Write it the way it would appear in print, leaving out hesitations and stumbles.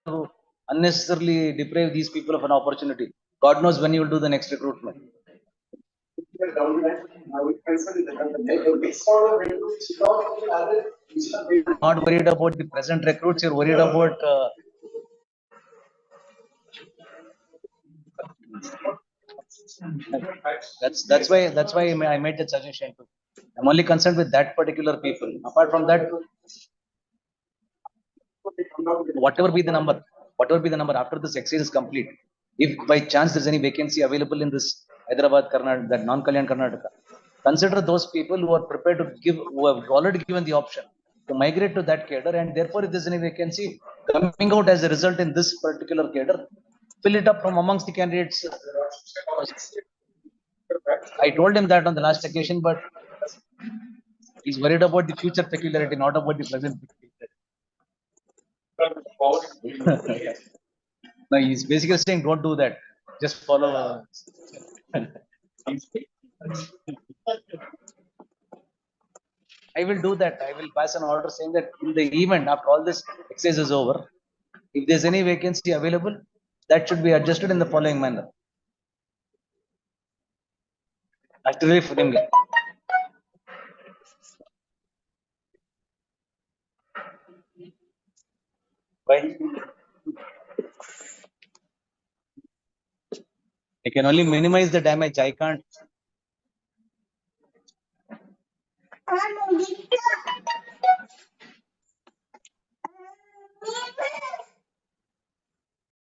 to unnecessarily deprive these people of an opportunity. God knows when you will do the next recruitment. Not worried about the present recruits, you're worried about that's why I made that suggestion too. I'm only concerned with that particular people. Apart from that, whatever be the number after this exercise is complete, if by chance there's any vacancy available in this Hyderabad, Karnataka, that non-Kalyan Karnataka, consider those people who are prepared to give, who have already given the option to migrate to that cadre, and therefore if there's any vacancy coming out as a result in this particular cadre, fill it up from amongst the candidates. I told him that on the last occasion, but he's worried about the future peculiarity, not about the present peculiarity. No, he's basically saying, don't do that. Just follow. I will do that. I will pass an order saying that in the event, after all this exercise is over, if there's any vacancy available, that should be adjusted in the following manner. Actually, for them. Why? I can only minimize the damage. I can't.